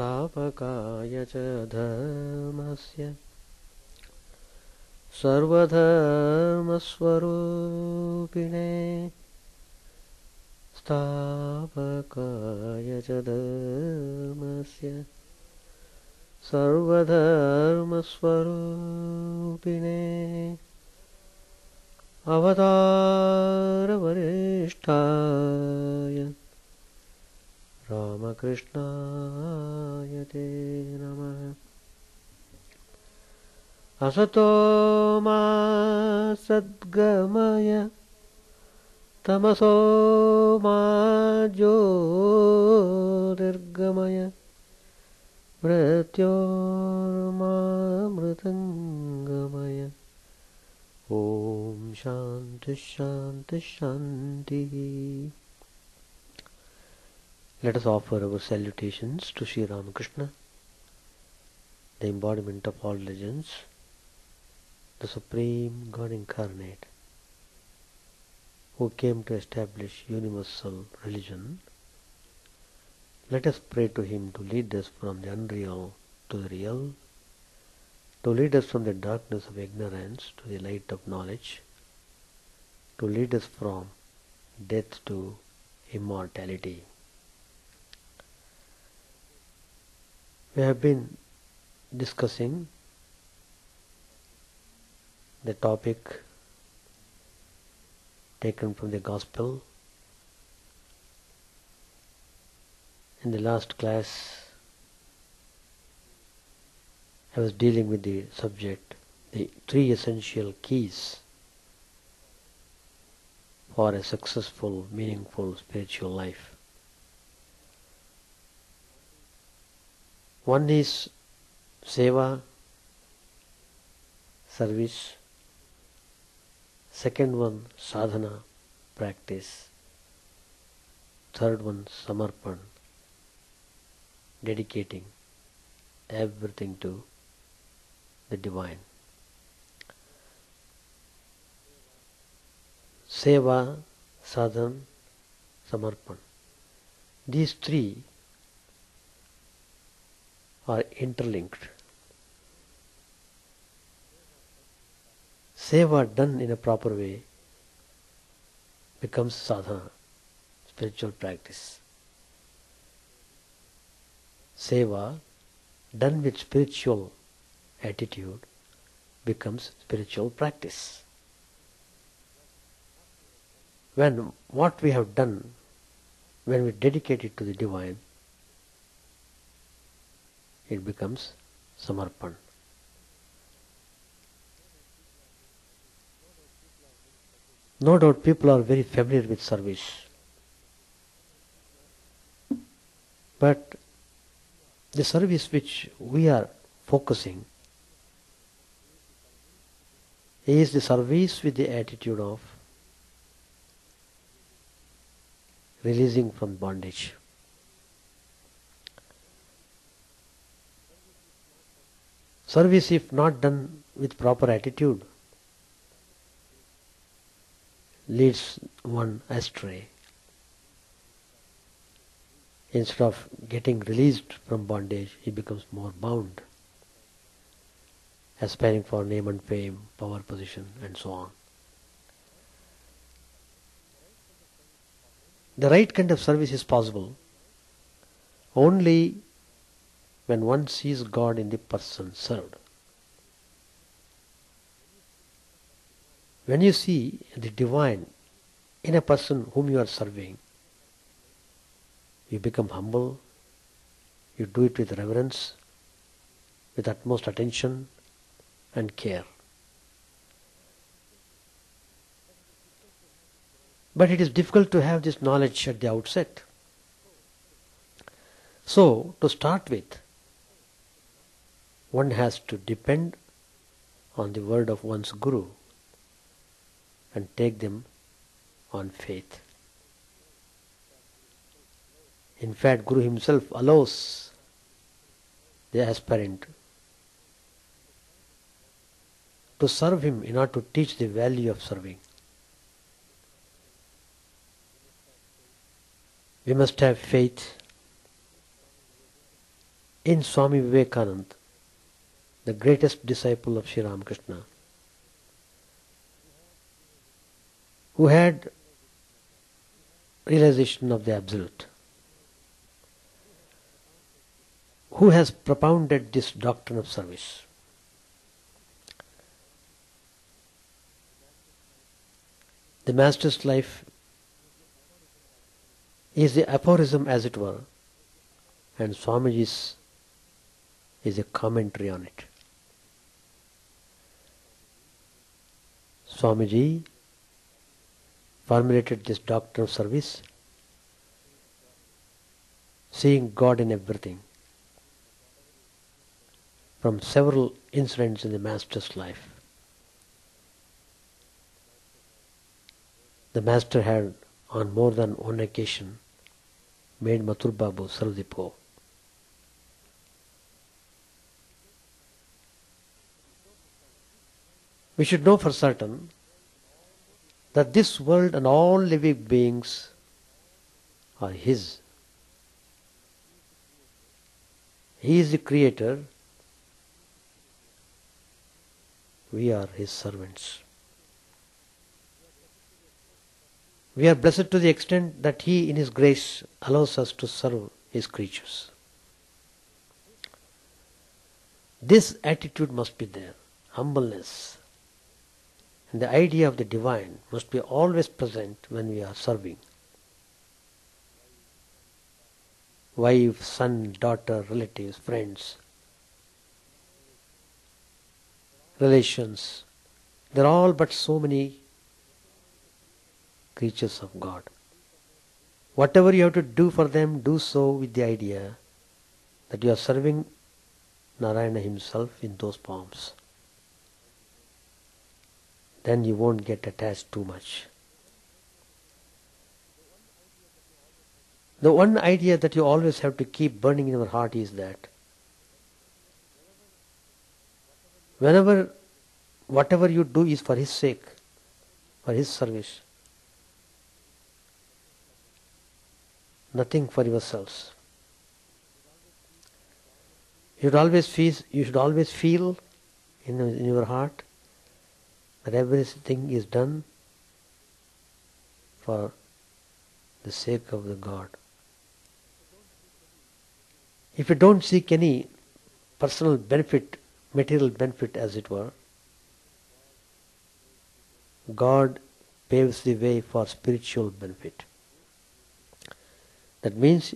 स्थापकाय च धर्मस्य सर्वधर्मस्वरूपिणे स्थापकाय च धर्मस्य सर्वधर्मस्वरूपिणे अवतारवरिष्ठाय रामकृष्णाय ते नमः। असतो मा सद्गमय तमसो मा ज्योतिर्गमय मृत्योर्मामृतङ्गमय। Om Shanti Shanti Shanti. Let us offer our salutations to Sri Ramakrishna, the embodiment of all legends, the Supreme God Incarnate, who came to establish universal religion. Let us pray to Him to lead us from the unreal to the real, to lead us from the darkness of ignorance to the light of knowledge, to lead us from death to immortality. We have been discussing the topic taken from the Gospel. In the last class, I was dealing with the subject, the 3 essential keys for a successful, meaningful spiritual life. One is seva, service. Second one, sadhana, practice. Third one, samarpan, dedicating everything to the divine. Seva, sadhana, samarpan. These 3 are interlinked. Seva done in a proper way becomes sadhana, spiritual practice. Seva done with spiritual attitude becomes spiritual practice. When what we have done, when we dedicate it to the divine, it becomes samarpan. No doubt people are very familiar with service, but the service which we are focusing is the service with the attitude of releasing from bondage. Service, if not done with proper attitude, leads one astray. Instead of getting released from bondage, he becomes more bound, aspiring for name and fame, power, position, and so on. The right kind of service is possible only when one sees God in the person served. When you see the divine in a person whom you are serving, you become humble, you do it with reverence, with utmost attention and care. But it is difficult to have this knowledge at the outset. So, to start with, one has to depend on the word of one's Guru and take them on faith. In fact, Guru himself allows the aspirant to serve him in order to teach the value of serving. We must have faith. in Swami Vivekananda, the greatest disciple of Sri Ramakrishna, who had realization of the Absolute, who has propounded this doctrine of service. The Master's life is the aphorism, as it were, and Swamiji's is a commentary on it. Swamiji formulated this doctrine of service, seeing God in everything, from several incidents in the Master's life. The Master had, on more than one occasion, made Mathur Babu serve the poor. We should know for certain that this world and all living beings are His. He is the Creator. We are His servants. We are blessed to the extent that He, in His grace, allows us to serve His creatures. This attitude must be there, humbleness. And the idea of the divine must be always present when we are serving. Wife, son, daughter, relatives, friends, relations, they are all but so many creatures of God. Whatever you have to do for them, do so with the idea that you are serving Narayana Himself in those forms. Then you won't get attached too much. The one idea that you always have to keep burning in your heart is that whatever you do is for His sake, for His service. Nothing for yourselves. You should always feel in your heart that everything is done for the sake of the God. If you don't seek any personal benefit, material benefit as it were, God paves the way for spiritual benefit. That means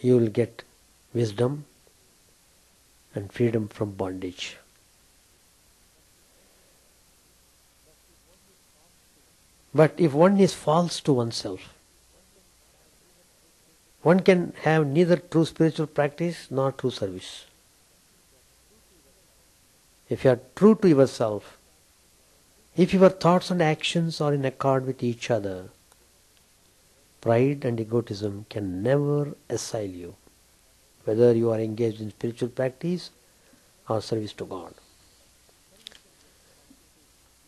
you will get wisdom and freedom from bondage. But if one is false to oneself, one can have neither true spiritual practice nor true service. If you are true to yourself, if your thoughts and actions are in accord with each other, pride and egotism can never assail you, whether you are engaged in spiritual practice or service to God.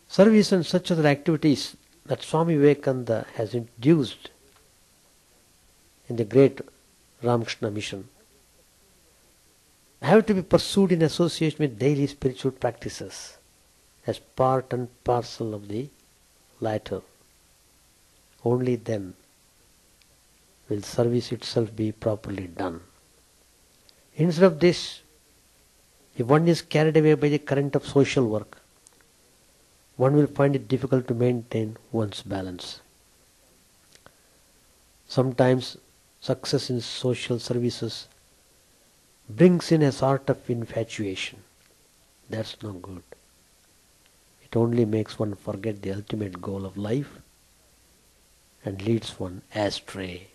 Service and such other activities that Swami Vivekananda has introduced in the great Ramakrishna mission have to be pursued in association with daily spiritual practices as part and parcel of the latter. Only then will service itself be properly done. Instead of this, if one is carried away by the current of social work, one will find it difficult to maintain one's balance. Sometimes success in social services brings in a sort of infatuation. That's no good. It only makes one forget the ultimate goal of life and leads one astray.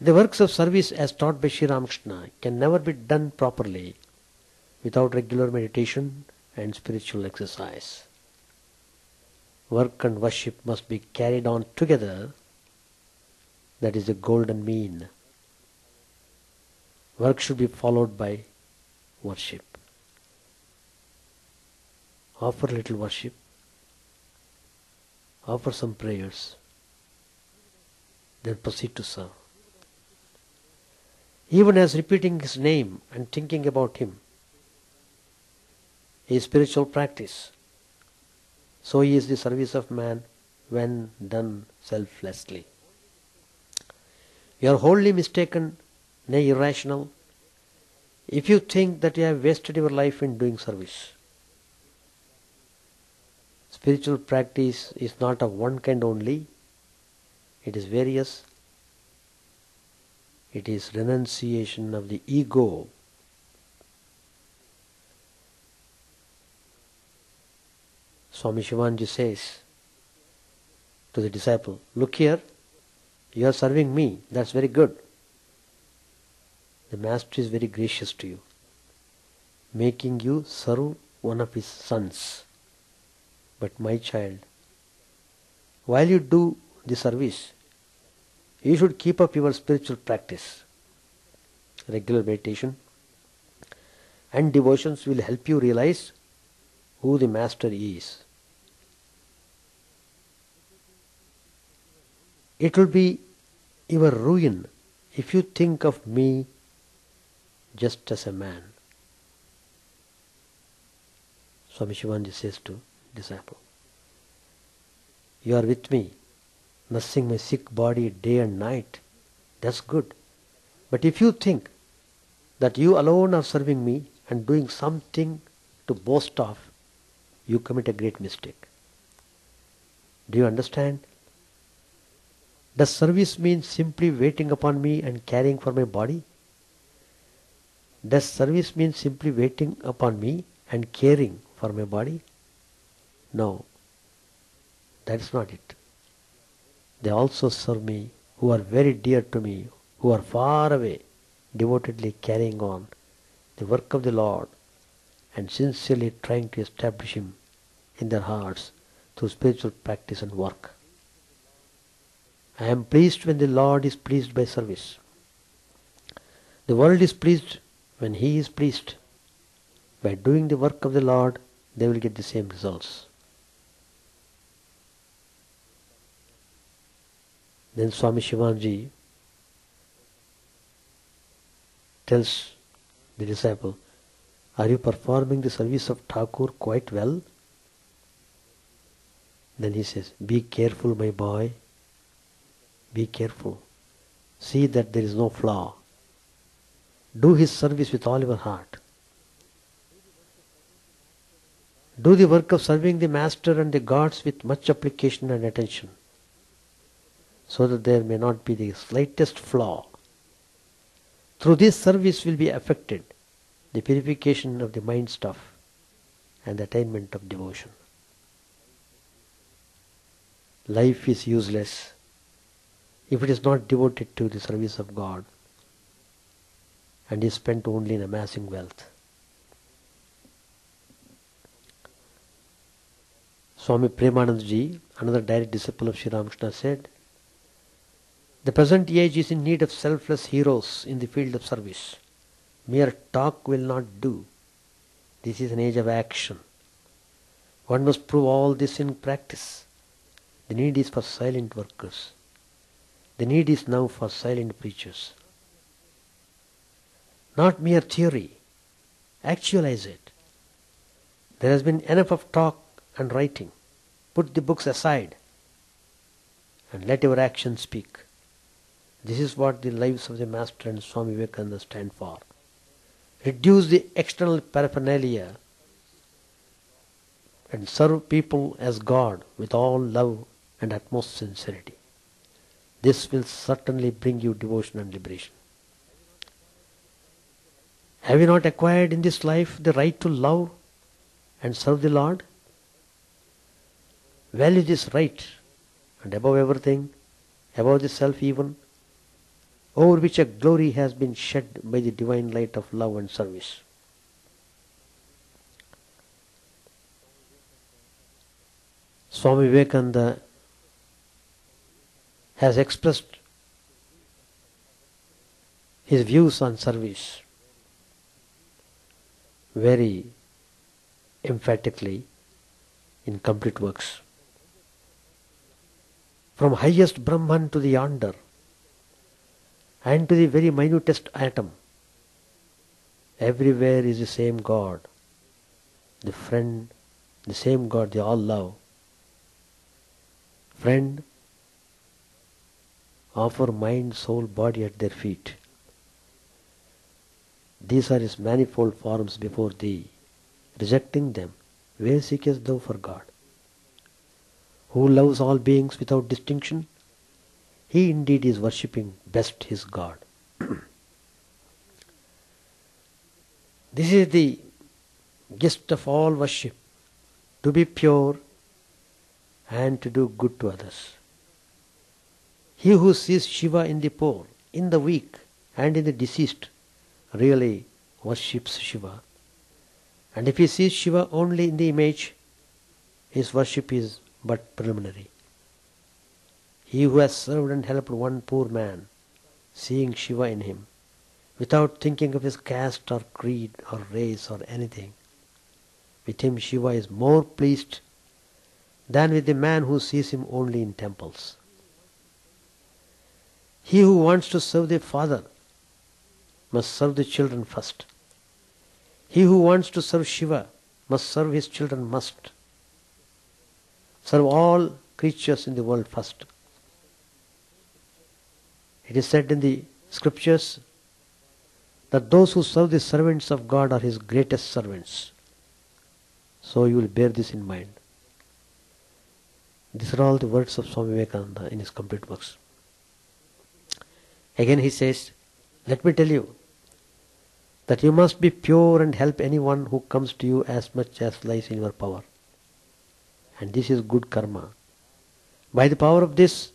The works of service as taught by Sri Ramakrishna can never be done properly without regular meditation and spiritual exercise. Work and worship must be carried on together. That is the golden mean. Work should be followed by worship. Offer a little worship. Offer some prayers. Then proceed to serve. Even as repeating his name and thinking about him is spiritual practice, so is the service of man when done selflessly. You are wholly mistaken, nay irrational, if you think that you have wasted your life in doing service. Spiritual practice is not of one kind only, it is various. It is renunciation of the ego. Swami Chidananda says to the disciple, look here, you are serving me, that's very good. The Master is very gracious to you, making you serve one of his sons. But my child, while you do the service, you should keep up your spiritual practice. Regular meditation and devotions will help you realize who the Master is. It will be your ruin if you think of me just as a man. Swami Chidananda says to disciple, you are with me, nursing my sick body day and night. That's good. But if you think that you alone are serving me and doing something to boast of, you commit a great mistake. Do you understand? Does service mean simply waiting upon me and caring for my body? Does service mean simply waiting upon me and caring for my body? No, that's not it. They also serve me, who are very dear to me, who are far away, devotedly carrying on the work of the Lord and sincerely trying to establish Him in their hearts through spiritual practice and work. I am pleased when the Lord is pleased by service. The world is pleased when He is pleased. By doing the work of the Lord, they will get the same results. Then Swami Chidananda tells the disciple, are you performing the service of Thakur quite well? Then he says, be careful, my boy. Be careful. See that there is no flaw. Do his service with all your heart. Do the work of serving the Master and the gods with much application and attention, so that there may not be the slightest flaw. Through this service will be affected the purification of the mind stuff and the attainment of devotion. Life is useless if it is not devoted to the service of God and is spent only in amassing wealth. Swami Premanand, another direct disciple of Sri Ramakrishna, said, the present age is in need of selfless heroes in the field of service. Mere talk will not do. This is an age of action. One must prove all this in practice. The need is for silent workers. The need is now for silent preachers. Not mere theory. Actualize it. There has been enough of talk and writing. Put the books aside and let your actions speak. This is what the lives of the Master and Swami Vivekananda stand for. Reduce the external paraphernalia and serve people as God with all love and utmost sincerity. This will certainly bring you devotion and liberation. Have you not acquired in this life the right to love and serve the Lord? Value this right, and above everything, above the self even, over which a glory has been shed by the divine light of love and service. Swami Vivekananda has expressed his views on service very emphatically in complete works. From highest Brahman to the yonder, and to the very minutest atom. Everywhere is the same God, the friend, the same God they all love. Friend, offer mind, soul, body at their feet. These are his manifold forms before thee. Rejecting them, where seekest thou for God? Who loves all beings without distinction? He indeed is worshipping best his God. This is the gist of all worship, to be pure and to do good to others. He who sees Shiva in the poor, in the weak and in the deceased really worships Shiva. And if he sees Shiva only in the image, his worship is but preliminary. He who has served and helped one poor man, seeing Shiva in him, without thinking of his caste or creed or race or anything, with him Shiva is more pleased than with the man who sees him only in temples. He who wants to serve the father must serve the children first. He who wants to serve Shiva must serve his children must. Serve all creatures in the world first. It is said in the scriptures that those who serve the servants of God are his greatest servants. So you will bear this in mind. These are all the words of Swami Vivekananda in his complete works. Again he says, let me tell you that you must be pure and help anyone who comes to you as much as lies in your power. And this is good karma. By the power of this,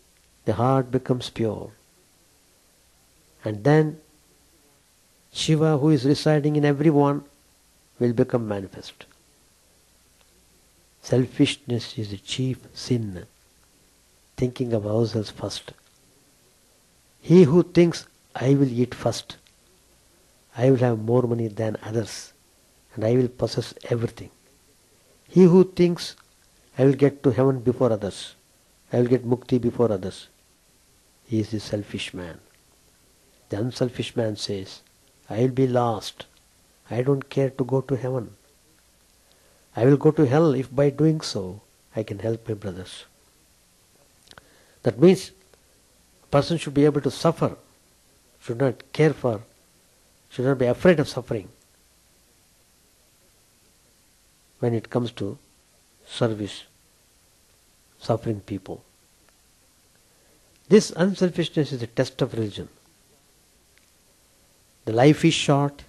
the heart becomes pure. And then Shiva, who is residing in everyone, will become manifest. Selfishness is the chief sin. Thinking of ourselves first. He who thinks, I will eat first, I will have more money than others, and I will possess everything. He who thinks, I will get to heaven before others, I will get mukti before others, he is the selfish man. The unselfish man says, I will be lost, I don't care to go to heaven. I will go to hell if by doing so I can help my brothers. That means a person should be able to suffer, should not care for, should not be afraid of suffering when it comes to service, suffering people. This unselfishness is the test of religion. The life is short.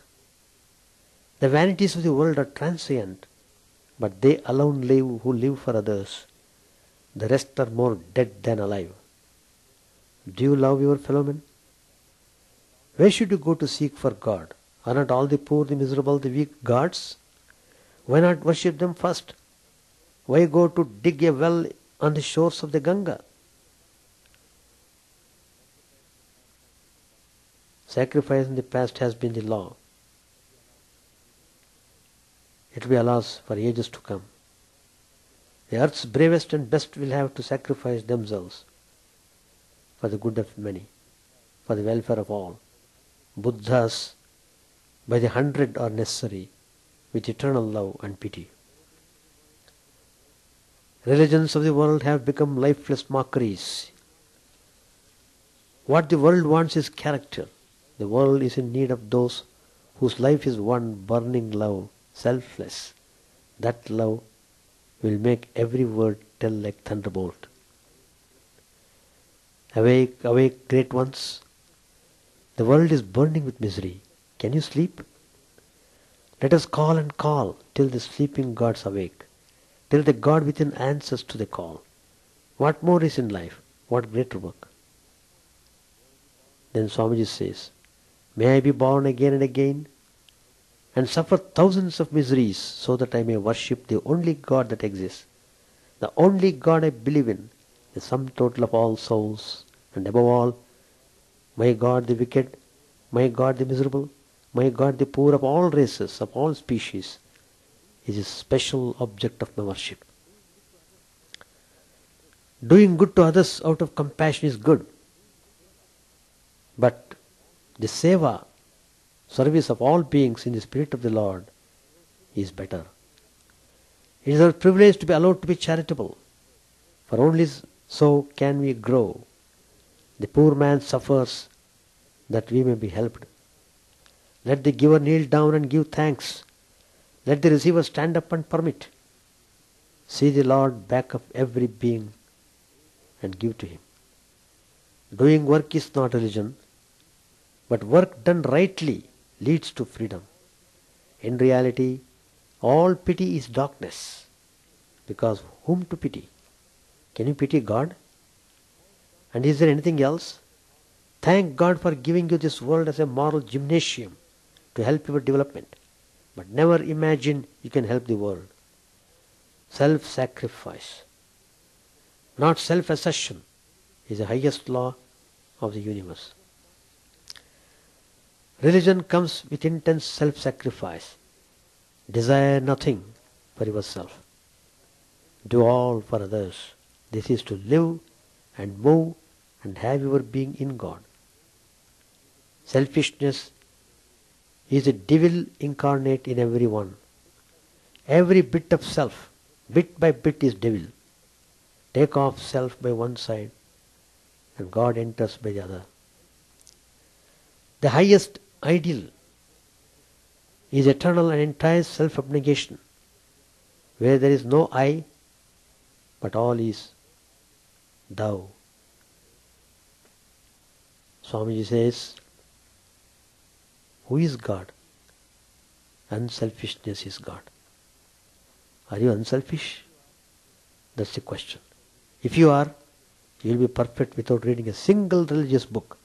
The vanities of the world are transient, but they alone live who live for others. The rest are more dead than alive. Do you love your fellow men? Where should you go to seek for God? Are not all the poor, the miserable, the weak gods? Why not worship them first? Why go to dig a well on the shores of the Ganga? Sacrifice in the past has been the law. It will be Allah's for ages to come. The earth's bravest and best will have to sacrifice themselves for the good of many, for the welfare of all. Buddhas by the hundred are necessary with eternal love and pity. Religions of the world have become lifeless mockeries. What the world wants is character. The world is in need of those whose life is one burning love, selfless. That love will make every word tell like thunderbolt. Awake, awake, great ones. The world is burning with misery. Can you sleep? Let us call and call till the sleeping gods awake, till the God within answers to the call. What more is in life? What greater work? Then Swamiji says, may I be born again and again and suffer thousands of miseries so that I may worship the only God that exists, the only God I believe in, the sum total of all souls, and above all, my God the wicked, my God the miserable, my God the poor of all races, of all species, is a special object of my worship. Doing good to others out of compassion is good, but The seva, service of all beings in the spirit of the Lord, is better. It is our privilege to be allowed to be charitable, for only so can we grow. The poor man suffers that we may be helped. Let the giver kneel down and give thanks. Let the receiver stand up and permit. See the Lord back of every being and give to him. Doing work is not religion, but work done rightly leads to freedom. In reality, all pity is darkness, because whom to pity? Can you pity God? And is there anything else? Thank God for giving you this world as a moral gymnasium to help your development, but never imagine you can help the world. Self-sacrifice, not self-assertion, is the highest law of the universe. Religion comes with intense self-sacrifice. Desire nothing for yourself. Do all for others. This is to live and move and have your being in God. Selfishness is the devil incarnate in everyone. Every bit of self, bit by bit, is devil. Take off self by one side and God enters by the other. The highest ideal is eternal and entire self-abnegation, where there is no I, but all is thou. Swamiji says, who is God? Unselfishness is God. Are you unselfish? That's the question. If you are, you will be perfect without reading a single religious book,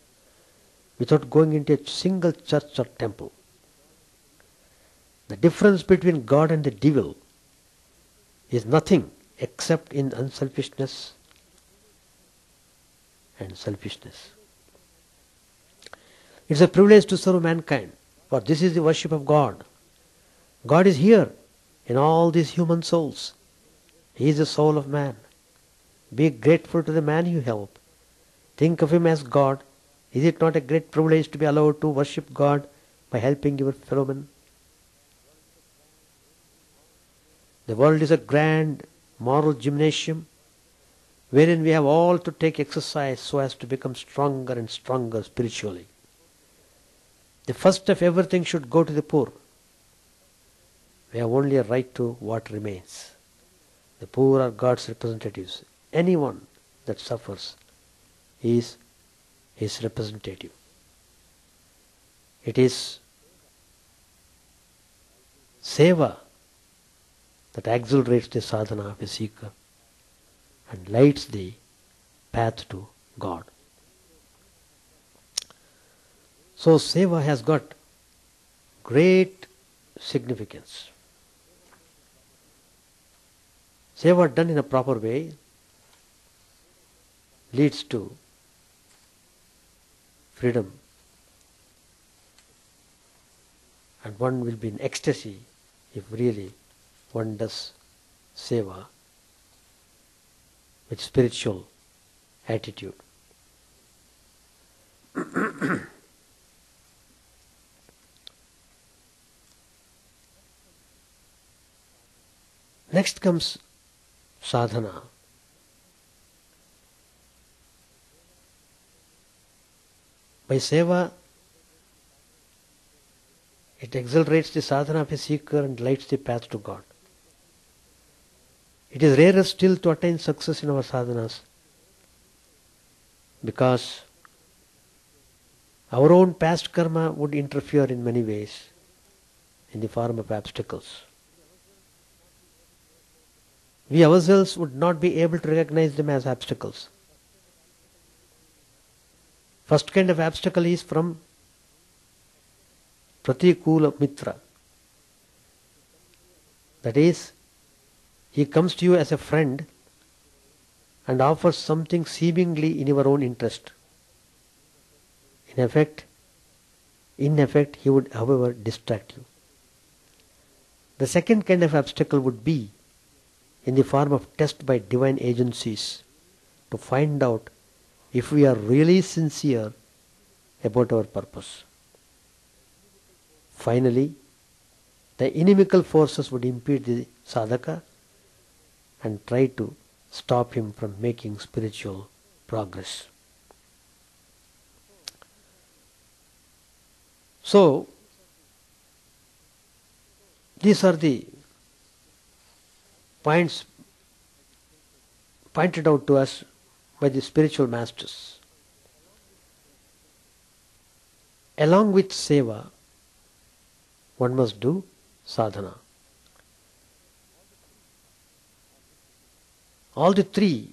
without going into a single church or temple. The difference between God and the devil is nothing except in unselfishness and selfishness. It's a privilege to serve mankind, for this is the worship of God. God is here in all these human souls. He is the soul of man. Be grateful to the man you help. Think of him as God. Is it not a great privilege to be allowed to worship God by helping your fellow man? The world is a grand moral gymnasium wherein we have all to take exercise so as to become stronger and stronger spiritually. The first of everything should go to the poor. We have only a right to what remains. The poor are God's representatives. Anyone that suffers is his representative. It is seva that accelerates the sadhana of a seeker and lights the path to God. So seva has got great significance. Seva done in a proper way leads to freedom, and one will be in ecstasy if really one does seva with spiritual attitude. Next comes sadhana. By seva, it accelerates the sadhana of a seeker and lights the path to God. It is rarer still to attain success in our sadhanas because our own past karma would interfere in many ways in the form of obstacles. We ourselves would not be able to recognize them as obstacles. First kind of obstacle is from pratikula mitra. That is, he comes to you as a friend and offers something seemingly in your own interest. In effect, he would, however, distract you. The second kind of obstacle would be in the form of test by divine agencies to find out if we are really sincere about our purpose. Finally, the inimical forces would impede the sadhaka and try to stop him from making spiritual progress. So, these are the points pointed out to us by the spiritual masters. Along with seva, one must do sadhana. All the three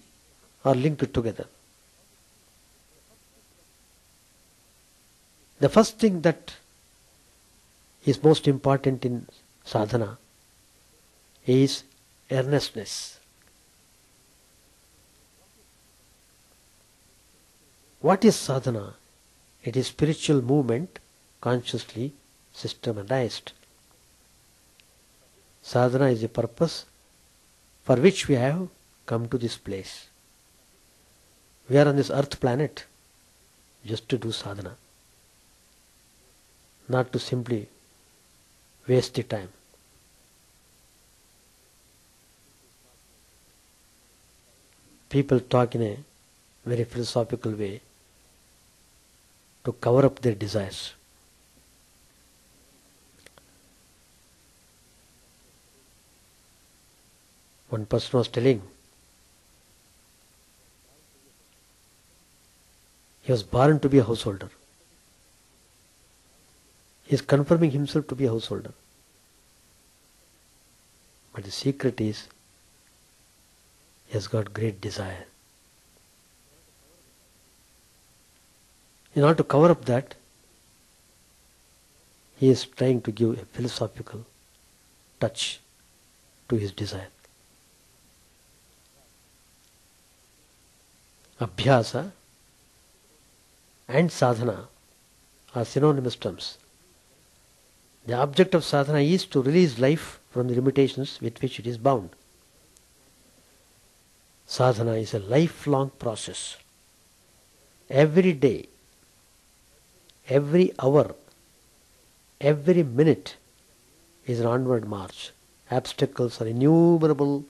are linked together. The first thing that is most important in sadhana is earnestness. What is sadhana? It is spiritual movement consciously systematized. Sadhana is the purpose for which we have come to this place. We are on this earth planet just to do sadhana, not to simply waste the time. People talk in a very philosophical way to cover up their desires. One person was telling he was born to be a householder. He is confirming himself to be a householder. But the secret is he has got great desire. In order to cover up that, he is trying to give a philosophical touch to his desire. Abhyasa and sadhana are synonymous terms. The object of sadhana is to release life from the limitations with which it is bound. Sadhana is a lifelong process. Every day, every hour, every minute is an onward march. Obstacles are innumerable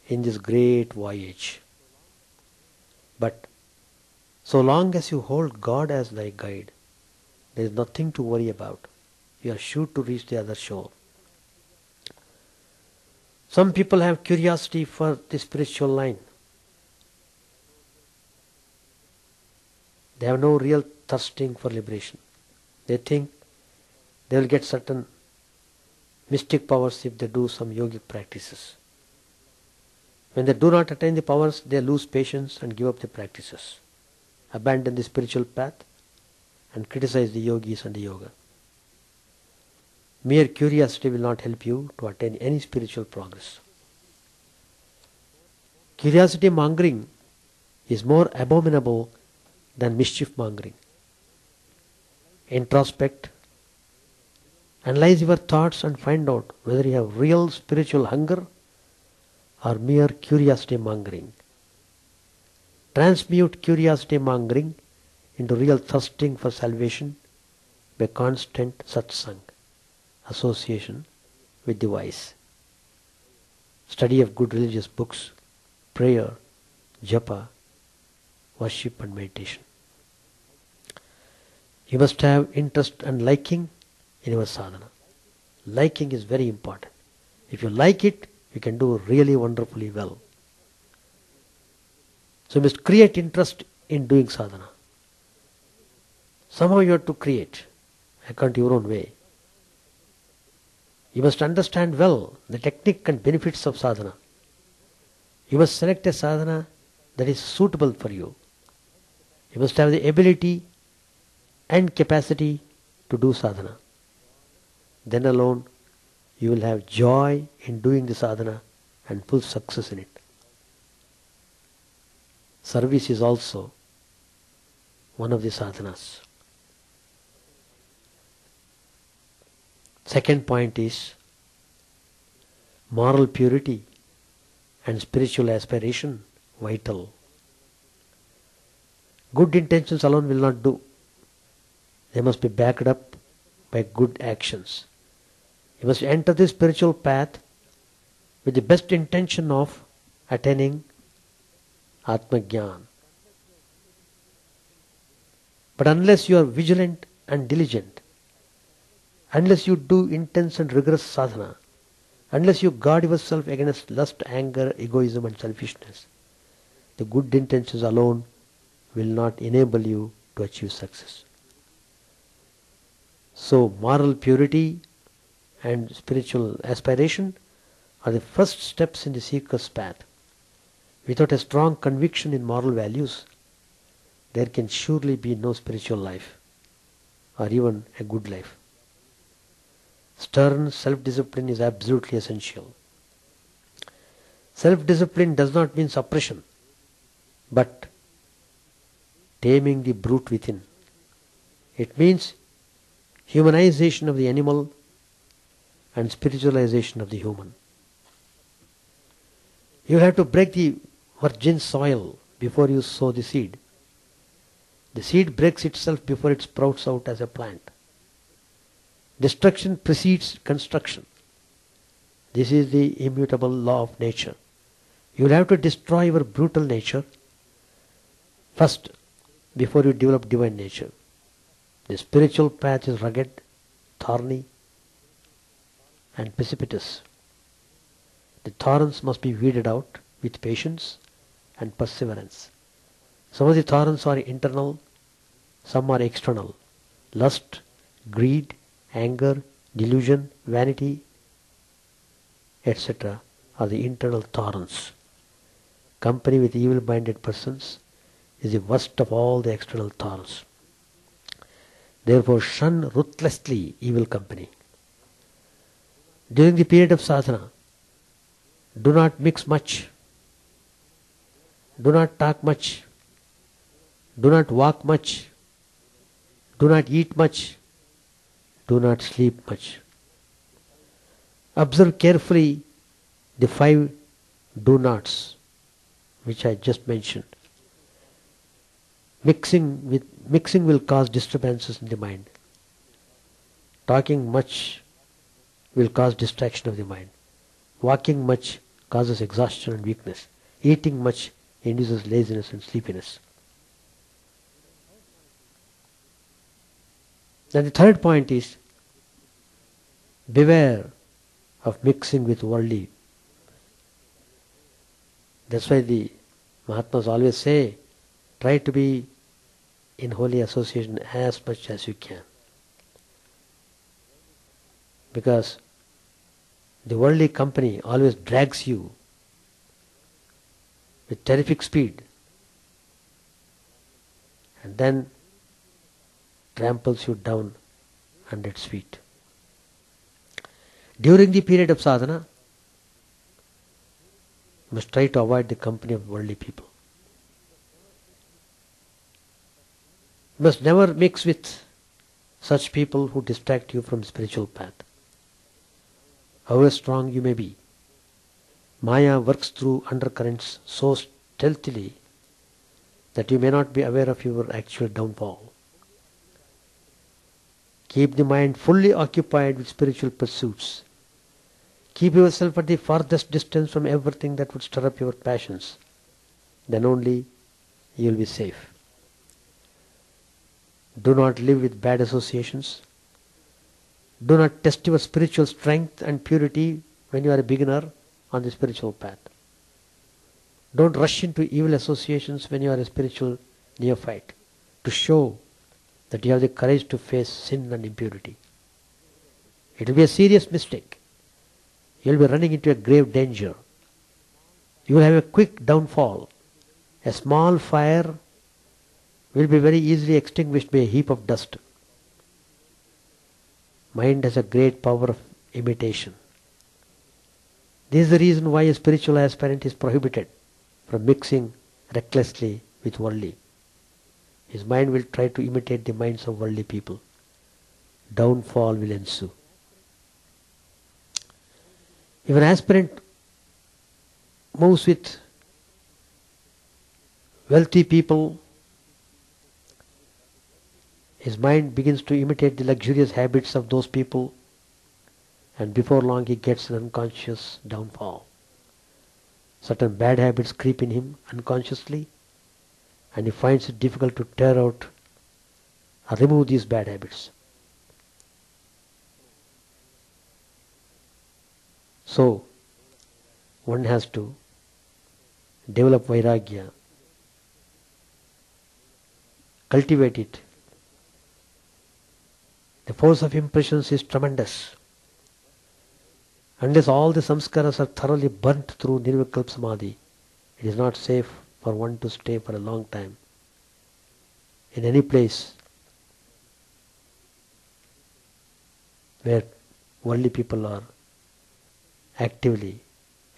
in this great voyage. But so long as you hold God as thy guide, there is nothing to worry about. You are sure to reach the other shore. Some people have curiosity for the spiritual line. They have no real thirsting for liberation. They think they will get certain mystic powers if they do some yogic practices. When they do not attain the powers, they lose patience and give up the practices, abandon the spiritual path and criticize the yogis and the yoga. Mere curiosity will not help you to attain any spiritual progress. Curiosity mongering is more abominable than mischief mongering. Introspect, analyze your thoughts and find out whether you have real spiritual hunger or mere curiosity mongering. Transmute curiosity mongering into real thirsting for salvation by constant satsang, association with the wise, study of good religious books, prayer, japa, worship and meditation. You must have interest and liking in your sadhana. Liking is very important. If you like it, you can do really wonderfully well. So you must create interest in doing sadhana. Somehow you have to create, according to your own way. You must understand well the technique and benefits of sadhana. You must select a sadhana that is suitable for you. You must have the ability and capacity to do sadhana. Then alone you will have joy in doing the sadhana and full success in it. Service is also one of the sadhanas. Second point is moral purity and spiritual aspiration vital. Good intentions alone will not do. They must be backed up by good actions. You must enter the spiritual path with the best intention of attaining Atma Jnana. But unless you are vigilant and diligent, unless you do intense and rigorous sadhana, unless you guard yourself against lust, anger, egoism and selfishness, the good intentions alone will not enable you to achieve success. So moral purity and spiritual aspiration are the first steps in the seeker's path. Without a strong conviction in moral values, there can surely be no spiritual life or even a good life. Stern self-discipline is absolutely essential. Self-discipline does not mean suppression, but taming the brute within. It means humanization of the animal and spiritualization of the human. You have to break the virgin soil before you sow the seed. The seed breaks itself before it sprouts out as a plant. Destruction precedes construction. This is the immutable law of nature. You will have to destroy your brutal nature first before you develop divine nature. The spiritual path is rugged, thorny, and precipitous. The thorns must be weeded out with patience and perseverance. Some of the thorns are internal, some are external. Lust, greed, anger, delusion, vanity, etc. are the internal thorns. Company with evil-minded persons is the worst of all the external thorns. Therefore, shun ruthlessly evil company. During the period of sadhana, do not mix much. Do not talk much. Do not walk much. Do not eat much. Do not sleep much. Observe carefully the 5 do nots which I just mentioned. Mixing will cause disturbances in the mind. Talking much will cause distraction of the mind. Walking much causes exhaustion and weakness. Eating much induces laziness and sleepiness. Then the third point is, beware of mixing with worldly. That's why the Mahatmas always say, try to be in holy association as much as you can. Because the worldly company always drags you with terrific speed and then tramples you down under its feet. During the period of sadhana, you must try to avoid the company of worldly people. You must never mix with such people who distract you from spiritual path. However strong you may be, Maya works through undercurrents so stealthily that you may not be aware of your actual downfall. Keep the mind fully occupied with spiritual pursuits. Keep yourself at the farthest distance from everything that would stir up your passions. Then only you will be safe. Do not live with bad associations. Do not test your spiritual strength and purity when you are a beginner on the spiritual path. Don't rush into evil associations when you are a spiritual neophyte to show that you have the courage to face sin and impurity. It will be a serious mistake. You will be running into a grave danger. You will have a quick downfall. A small fire will be very easily extinguished by a heap of dust. Mind has a great power of imitation. This is the reason why a spiritual aspirant is prohibited from mixing recklessly with worldly. His mind will try to imitate the minds of worldly people. Downfall will ensue. If an aspirant moves with wealthy people, His mind begins to imitate the luxurious habits of those people, and before long he gets an unconscious downfall. Certain bad habits creep in him unconsciously, and he finds it difficult to tear out or remove these bad habits. So, one has to develop vairagya, cultivate it. The force of impressions is tremendous. Unless all the samskaras are thoroughly burnt through nirvikalpa samadhi, it is not safe for one to stay for a long time in any place where worldly people are actively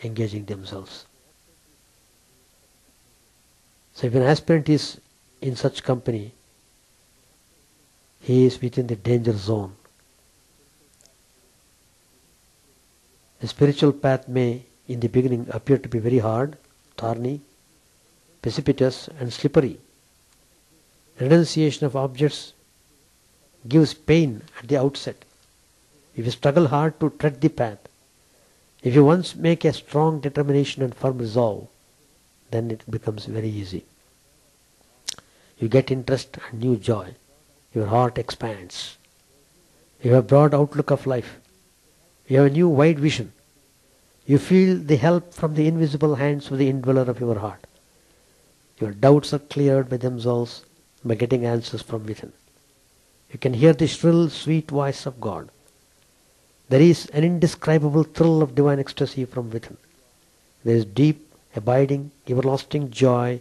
engaging themselves. So if an aspirant is in such company, he is within the danger zone. The spiritual path may in the beginning appear to be very hard, thorny, precipitous and slippery. Renunciation of objects gives pain at the outset. If you struggle hard to tread the path, if you once make a strong determination and firm resolve, then it becomes very easy. You get interest and new joy. Your heart expands. You have a broad outlook of life. You have a new wide vision. You feel the help from the invisible hands of the indweller of your heart. Your doubts are cleared by themselves by getting answers from within. You can hear the shrill, sweet voice of God. There is an indescribable thrill of divine ecstasy from within. There is deep, abiding, everlasting joy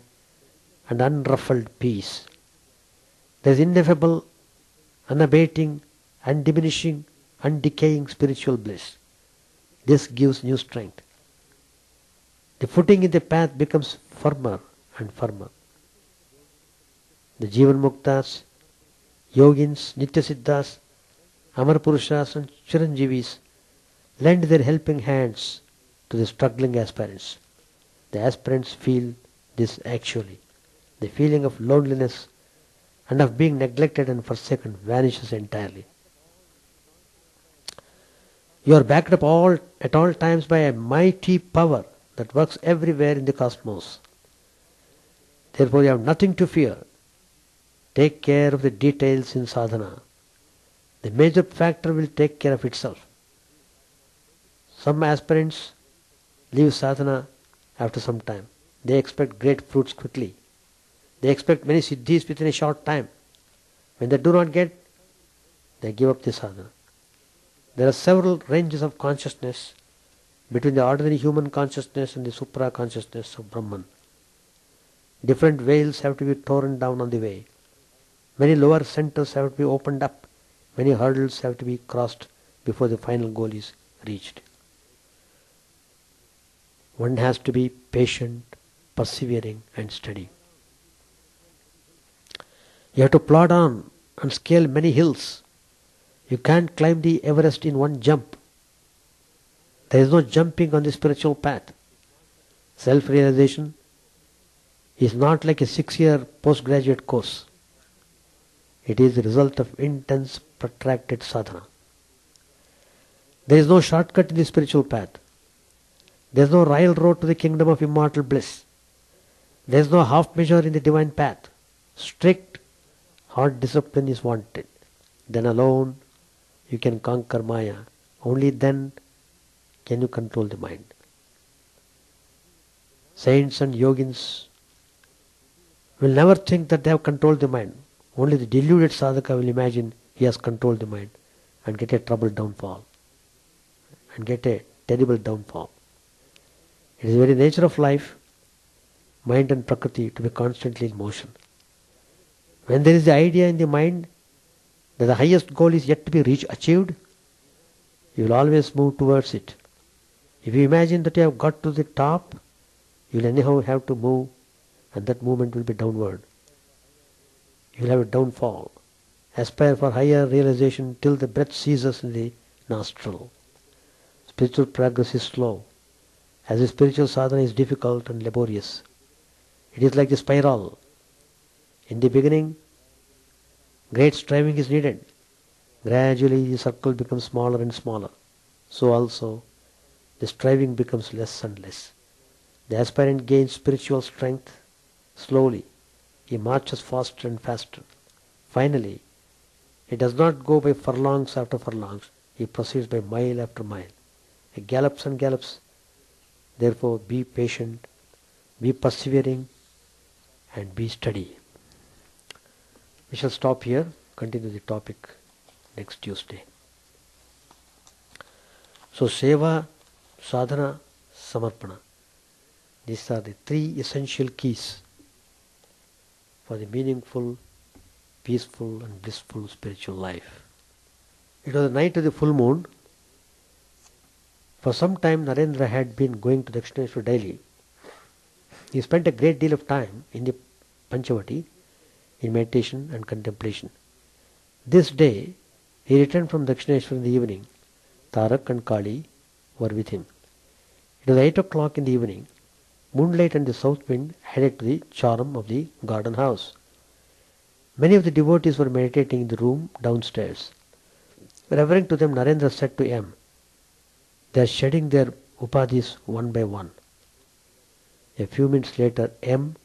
and unruffled peace. There is ineffable, unabating, undiminishing, undecaying spiritual bliss. This gives new strength. The footing in the path becomes firmer and firmer. The Jivan Muktas, Yogins, Nityasiddhas, Amar Purushas and Chiranjeevis lend their helping hands to the struggling aspirants. The aspirants feel this actually. The feeling of loneliness and of being neglected and forsaken vanishes entirely. You are backed up at all times by a mighty power that works everywhere in the cosmos. Therefore you have nothing to fear. Take care of the details in sadhana. The major factor will take care of itself. Some aspirants leave sadhana after some time. They expect great fruits quickly. They expect many siddhis within a short time. When they do not get, they give up the sadhana. There are several ranges of consciousness between the ordinary human consciousness and the supra consciousness of Brahman. Different veils have to be torn down on the way. Many lower centers have to be opened up. Many hurdles have to be crossed before the final goal is reached. One has to be patient, persevering and steady. You have to plod on and scale many hills. You can't climb the Everest in one jump. There is no jumping on the spiritual path. Self-realization is not like a 6-year postgraduate course. It is the result of intense, protracted sadhana. There is no shortcut in the spiritual path. There is no railroad to the kingdom of immortal bliss. There is no half measure in the divine path. Strict, hard discipline is wanted. Then alone you can conquer Maya. Only then can you control the mind. Saints and yogins will never think that they have controlled the mind. Only the deluded sadhaka will imagine he has controlled the mind and get a troubled downfall. And get a terrible downfall. It is the very nature of life, mind and prakriti, to be constantly in motion. When there is the idea in the mind that the highest goal is yet to be achieved, you will always move towards it. If you imagine that you have got to the top, you will anyhow have to move, and that movement will be downward. You will have a downfall. Aspire for higher realization till the breath ceases in the nostril. Spiritual progress is slow, as the spiritual sadhana is difficult and laborious. It is like the spiral. In the beginning, Great striving is needed. Gradually the circle becomes smaller and smaller. So also the striving becomes less and less. The aspirant gains spiritual strength slowly. He marches faster and faster. Finally, he does not go by furlongs after furlongs. He proceeds by mile after mile. He gallops and gallops. Therefore, be patient, be persevering, and be steady. We shall stop here, continue the topic next Tuesday. So, Seva, Sadhana, Samarpana. These are the three essential keys for the meaningful, peaceful and blissful spiritual life. It was the night of the full moon. For some time Narendra had been going to Dakshineshwar daily. He spent a great deal of time in the Panchavati in meditation and contemplation. This day he returned from Dakshineshwar in the evening. Tarak and Kali were with him. It was 8 o'clock in the evening. Moonlight and the south wind added to the charm of the garden house. Many of the devotees were meditating in the room downstairs. Referring to them, Narendra said to M, "They are shedding their upadhis one by one." A few minutes later, M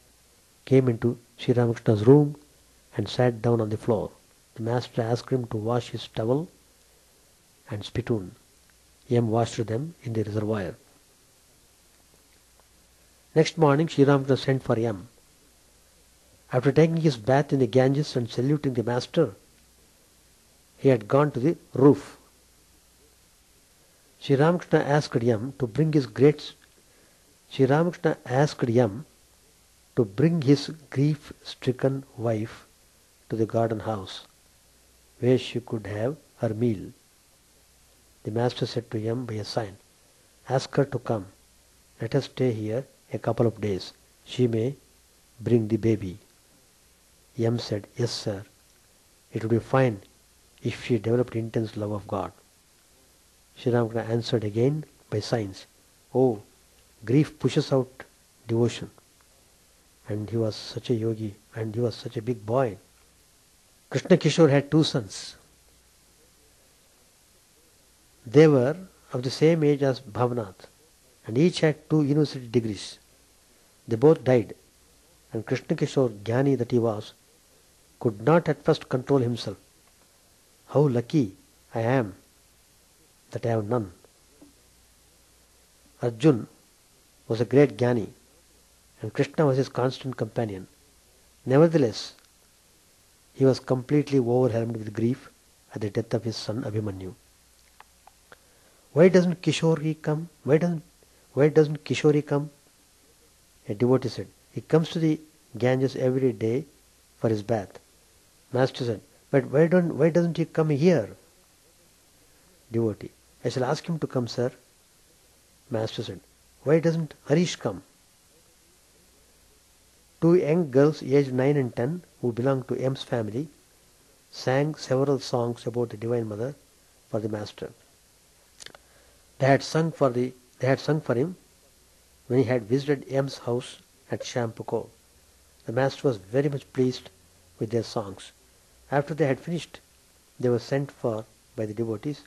came into Sri Ramakrishna's room and sat down on the floor. The master asked him to wash his towel and spittoon. M washed them in the reservoir. Next morning, Sri Ramakrishna sent for M. After taking his bath in the Ganges and saluting the master, he had gone to the roof. Sri Ramakrishna asked Yam to bring his grief-stricken wife to the garden house, where she could have her meal. The master said to Yam by a sign, "Ask her to come. Let us stay here a couple of days. She may bring the baby." Yam said, "Yes, sir. It would be fine if she developed intense love of God." Sri Ramakrishna answered again by signs, "Oh, grief pushes out devotion." And he was such a yogi, and he was such a big boy. Krishna Kishore had two sons. They were of the same age as Bhavanath, and each had 2 university degrees. They both died, and Krishna Kishore, Jnani that he was, could not at first control himself. "How lucky I am that I have none." Arjun was a great Jnani, and Krishna was his constant companion. Nevertheless, he was completely overwhelmed with grief at the death of his son Abhimanyu. Why doesn't Kishori come? Why doesn't Kishori come? A devotee said, "He comes to the Ganges every day for his bath." Master said, "But why doesn't he come here?" Devotee, "I shall ask him to come, sir." Master said, "Why doesn't Harish come?" 2 young girls aged 9 and 10 who belonged to M's family sang several songs about the Divine Mother for the master. They had sung for him when he had visited M's house at Shampoko. The master was very much pleased with their songs. After they had finished, they were sent for by the devotees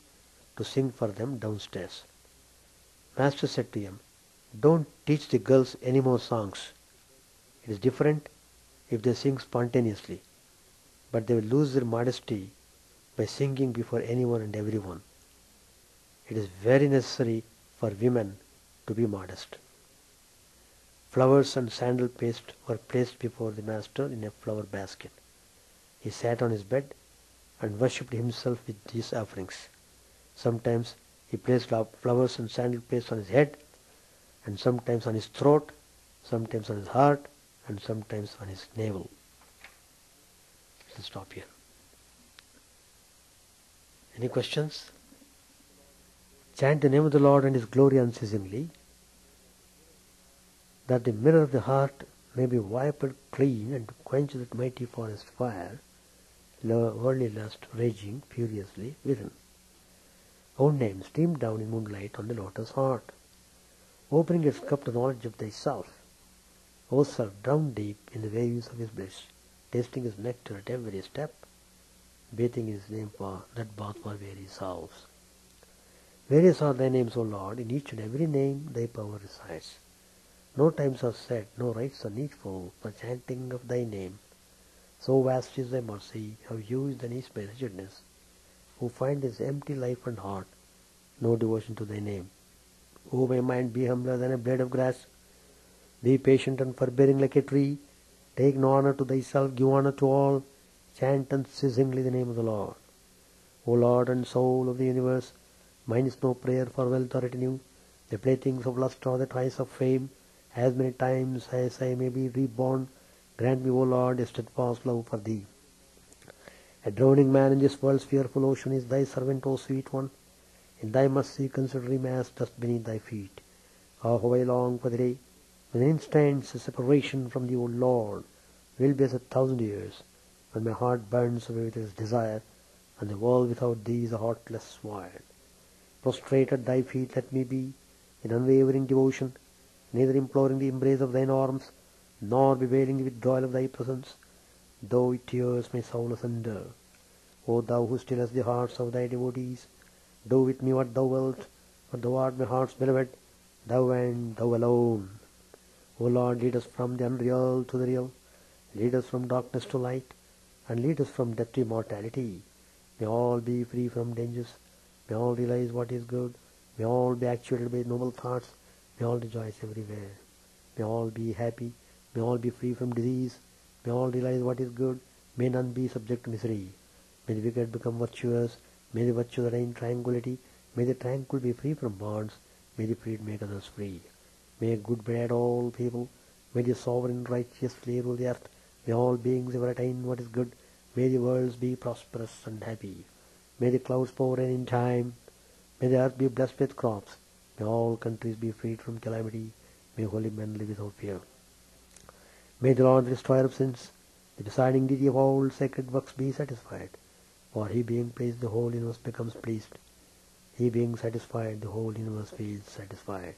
to sing for them downstairs. Master said to him, "Don't teach the girls any more songs. It is different if they sing spontaneously, but they will lose their modesty by singing before anyone and everyone. It is very necessary for women to be modest." Flowers and sandal paste were placed before the master in a flower basket. He sat on his bed and worshipped himself with these offerings. Sometimes he placed flowers and sandal paste on his head, and sometimes on his throat, sometimes on his heart, and sometimes on his navel. Let's stop here. Any questions? Chant the name of the Lord and His glory unceasingly, that the mirror of the heart may be wiped clean and to quench that mighty forest fire, worldly lust raging furiously within. Own name streamed down in moonlight on the lotus heart, opening its cup to knowledge of thyself. O self, drowned deep in the waves of his bliss, tasting his nectar at every step, bathing in his name for that bath for weary souls. Various are thy names, O Lord, in each and every name thy power resides. No times are set, no rites are needful for chanting of thy name. So vast is thy mercy, how huge than is my wretchedness, who find this empty life and heart, no devotion to thy name. O my mind, be humbler than a blade of grass, be patient and forbearing like a tree, take no honor to thyself, give honor to all, chant unceasingly the name of the Lord. O Lord and soul of the universe, mine is no prayer for wealth or retinue, the playthings of lust or the ties of fame, as many times as I may be reborn, grant me, O Lord, a steadfast love for thee. A drowning man in this world's fearful ocean is thy servant, O sweet one. In thy mercy consider him as dust beneath thy feet. Oh, how I long for the day when an instant's separation from thee, O Lord, will be as 1,000 years, when my heart burns away with its desire, and the world without thee is a heartless void. Prostrate at thy feet let me be, in unwavering devotion, neither imploring the embrace of thine arms, nor bewailing the withdrawal of thy presence, though it tears my soul asunder. O thou who stillest the hearts of thy devotees, do with me what thou wilt, for thou art my heart's beloved, thou and thou alone. O Lord, lead us from the unreal to the real, lead us from darkness to light, and lead us from death to immortality. May all be free from dangers, may all realize what is good, may all be actuated by noble thoughts, may all rejoice everywhere. May all be happy, may all be free from disease, may all realize what is good, may none be subject to misery. May the wicked become virtuous, may the virtuous attain tranquility, may the tranquil be free from bonds, may the freed make others free. May good bread all people, may the sovereign righteously rule the earth, may all beings ever attain what is good, may the worlds be prosperous and happy. May the clouds pour rain in time, may the earth be blessed with crops, may all countries be freed from calamity, may holy men live without fear. May the Lord, the destroyer of sins, the deciding deity of all sacred works, be satisfied. For he being pleased, the whole universe becomes pleased. He being satisfied, the whole universe feels satisfied.